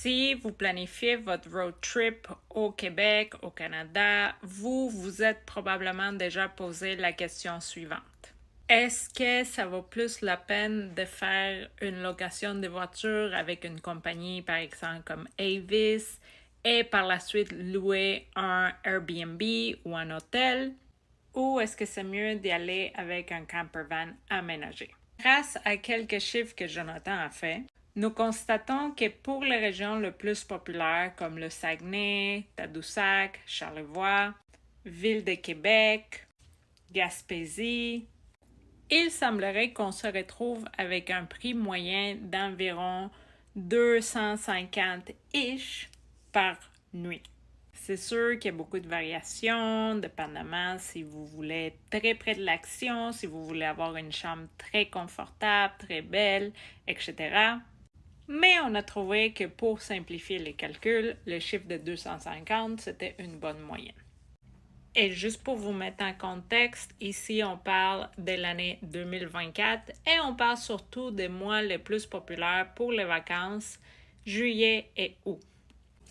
Si vous planifiez votre road trip au Québec, au Canada, vous vous êtes probablement déjà posé la question suivante. Est-ce que ça vaut plus la peine de faire une location de voiture avec une compagnie, par exemple, comme Avis, et par la suite louer un Airbnb ou un hôtel? Ou est-ce que c'est mieux d'y aller avec un campervan aménagé? Grâce à quelques chiffres que Jonathan a fait, nous constatons que pour les régions les plus populaires comme le Saguenay, Tadoussac, Charlevoix, Ville de Québec, Gaspésie, il semblerait qu'on se retrouve avec un prix moyen d'environ 250-ish par nuit. C'est sûr qu'il y a beaucoup de variations, dépendamment si vous voulez être très près de l'action, si vous voulez avoir une chambre très confortable, très belle, etc. Mais on a trouvé que pour simplifier les calculs, le chiffre de 250, c'était une bonne moyenne. Et juste pour vous mettre en contexte, ici on parle de l'année 2024 et on parle surtout des mois les plus populaires pour les vacances, juillet et août.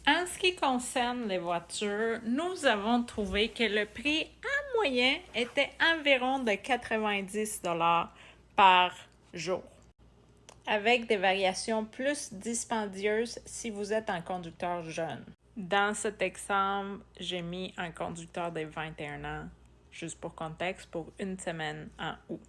En ce qui concerne les voitures, nous avons trouvé que le prix en moyenne était environ de 90 $ par jour, avec des variations plus dispendieuses si vous êtes un conducteur jeune. Dans cet exemple, j'ai mis un conducteur de 21 ans, juste pour contexte, pour une semaine en août.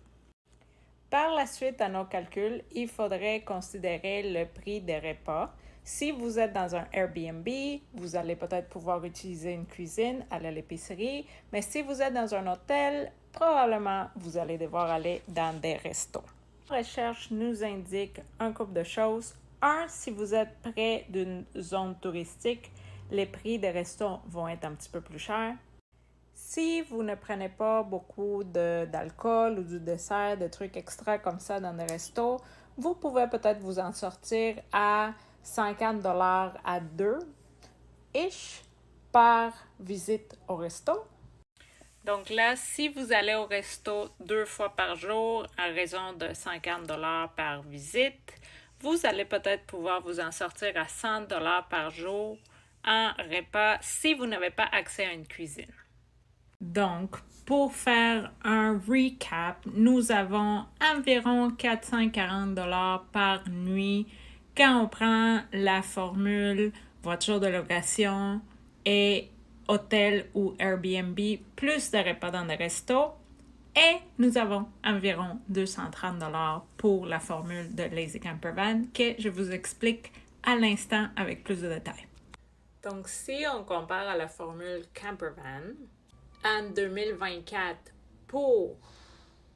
Par la suite, à nos calculs, il faudrait considérer le prix des repas. Si vous êtes dans un Airbnb, vous allez peut-être pouvoir utiliser une cuisine, aller à l'épicerie, mais si vous êtes dans un hôtel, probablement vous allez devoir aller dans des restos. La recherche nous indique un couple de choses. Un, si vous êtes près d'une zone touristique, les prix des restos vont être un petit peu plus chers. Si vous ne prenez pas beaucoup d'alcool ou du dessert, de trucs extra comme ça dans des restos, vous pouvez peut-être vous en sortir à 50 $ à 2-ish par visite au resto. Donc là, si vous allez au resto 2 fois par jour à raison de 50 $ par visite, vous allez peut-être pouvoir vous en sortir à 100 $ par jour en repas si vous n'avez pas accès à une cuisine. Donc, pour faire un recap, nous avons environ 440 $ par nuit quand on prend la formule voiture de location et hôtel ou Airbnb, plus de repas dans le resto. Et nous avons environ 230 $ pour la formule de Lazy Campervan que je vous explique à l'instant avec plus de détails. Donc, si on compare à la formule Campervan, en 2024, pour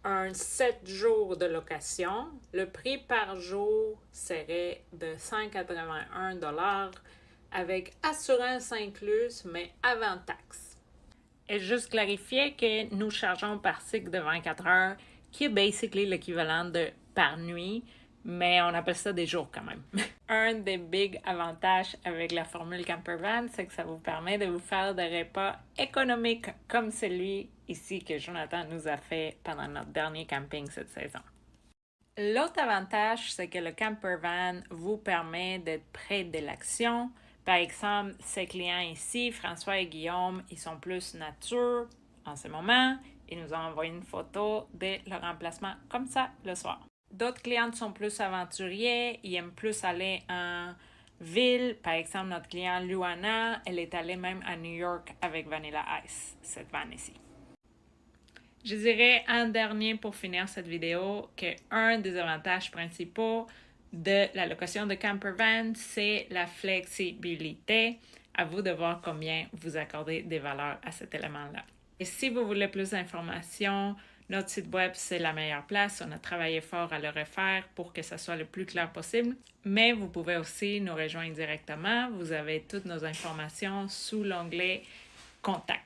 un 7 jours de location, le prix par jour serait de 181 $ avec assurance incluse, mais avant taxe. Et juste clarifier que nous chargeons par cycle de 24 heures, qui est basically l'équivalent de par nuit, mais on appelle ça des jours quand même. Un des big avantages avec la formule Campervan, c'est que ça vous permet de vous faire des repas économiques comme celui ici que Jonathan nous a fait pendant notre dernier camping cette saison. L'autre avantage, c'est que le Campervan vous permet d'être près de l'action. Par exemple, ces clients ici, François et Guillaume, ils sont plus nature en ce moment. Ils nous ont envoyé une photo de leur emplacement comme ça le soir. D'autres clientes sont plus aventuriers, ils aiment plus aller en ville. Par exemple, notre cliente Luana, elle est allée même à New York avec Vanilla Ice, cette van ici. Je dirais en dernier pour finir cette vidéo qu'un des avantages principaux de la location de campervan, c'est la flexibilité. À vous de voir combien vous accordez des valeurs à cet élément-là. Et si vous voulez plus d'informations, notre site web, c'est la meilleure place. On a travaillé fort à le refaire pour que ça soit le plus clair possible. Mais vous pouvez aussi nous rejoindre directement. Vous avez toutes nos informations sous l'onglet « Contact ».